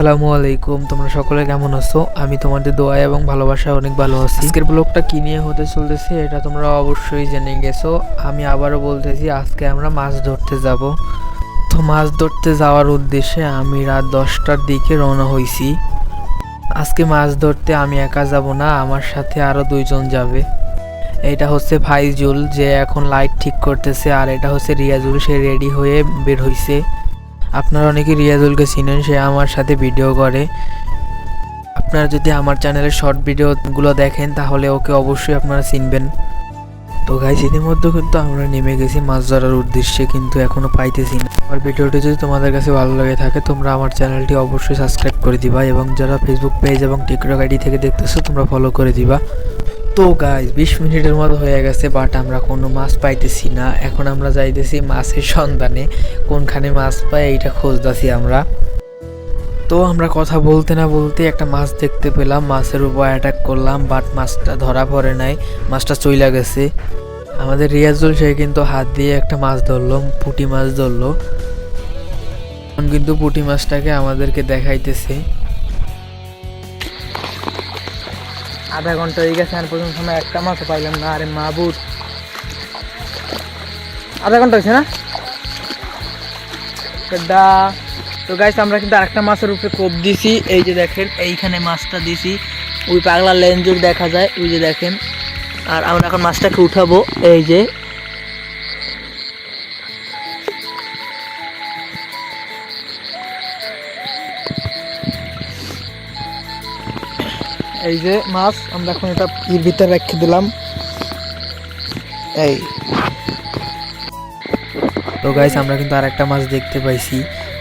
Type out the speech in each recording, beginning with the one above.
আসসালামু আলাইকুম, তোমরা সকলে কেমন আছো? আমি তোমাদের দোয়া এবং ভালোবাসায় অনেক ভালো আছি। আজকের ব্লগটা কি নিয়ে হতে চলতেছে এটা তোমরা অবশ্যই জেনে গেছো। আমি আবারও বলতেছি, আজকে আমরা মাছ ধরতে যাব। তো মাছ ধরতে যাওয়ার উদ্দেশ্যে আমি রাত 10টার দিকে রওনা হয়েছি। আজকে মাছ ধরতে আমি একা যাব না, আমার সাথে আরও 2জন যাবে। এটা হচ্ছে ফাইজুল, যে এখন লাইট ঠিক করতেছে, আর এটা হচ্ছে রিয়াজুল, সে রেডি হয়ে বের হইছে। আপনারা অনেকে রিয়াজুলকে চিনেন, সে আমার সাথে ভিডিও করে। আপনারা যদি আমার চ্যানেলের শর্ট ভিডিওগুলো দেখেন তাহলে ওকে অবশ্যই আপনারা চিনবেন। তো গাইস, ইতিমধ্যে কিন্তু আমরা নেমে গেছি মাছ ধরার উদ্দেশ্যে, কিন্তু এখনো পাইতেছি না। আমার ভিডিওটি যদি তোমাদের কাছে ভালো লাগে থাকে তোমরা আমার চ্যানেলটি অবশ্যই সাবস্ক্রাইব করে দিবা, এবং যারা ফেসবুক পেজ এবং টিকটক আইডি থেকে দেখতেছো তোমরা ফলো করে দিবা। তো গাইস, 20 মিনিটের মতো হয়ে গেছে, বাট আমরা কোনো মাছ পাইতেছি না। এখন আমরা যাইতেছি মাছের সন্ধানে, কোনখানে মাছ পাই এইটা খুঁজতেছি আমরা। তো আমরা কথা বলতে না বলতে একটা মাছ দেখতে পেলাম, মাছের উপর অ্যাটাক করলাম, বাট মাছটা ধরা পড়ে নাই, মাছটা চইলা গেছে। আমাদের রিয়াজুল সে কিন্তু হাত দিয়ে একটা মাছ ধরলো, পুঁটি মাছ ধরলো। এখন কিন্তু পুঁটি মাছটাকে আমাদেরকে দেখাইতেছে। আধা ঘন্টা হয়ে গেছে, আর পর্যন্ত আমরা একটা মাছও পাইলাম না। আরে মাহবুব, আধা ঘন্টা হয়েছে না? তো গাইস, আমরা কিন্তু আরেকটা মাছের উপরে কোপ দিছি। এই যে দেখেন, এইখানে মাছটা দিছি, ওই পাগলা লেন্সুর দেখা যায়, ওই যে দেখেন। আর আমরা এখন মাছটাকে উঠাবো। এই যে এই যে মাছ, আমরা এখন এটা এর ভিতরে রেখে দিলাম। এই তো গাইস, আমরা কিন্তু আরেকটা মাছ দেখতে পাইছি।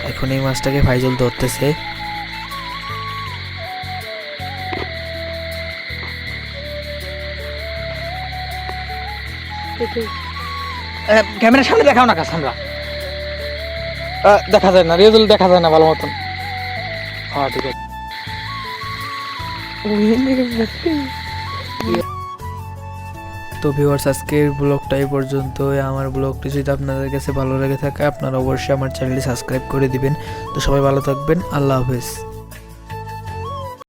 এখন এই মাছটাকে ফাইজুল ধরতেছে। ক্যামেরার সামনে দেখাও না, কাছে আমরা দেখা যায় না, রিয়াজুল দেখা যায় না ভালো মতন। হ্যাঁ, ঠিক আছে। তো ভিউয়ার্স, আজকের ব্লগটা এই পর্যন্তই। আমার ব্লগটি যদি আপনাদের কাছে ভালো লেগে থাকে আপনারা অবশ্যই আমার চ্যানেলটি সাবস্ক্রাইব করে দিবেন। তো সবাই ভালো থাকবেন, আল্লাহ হাফেজ।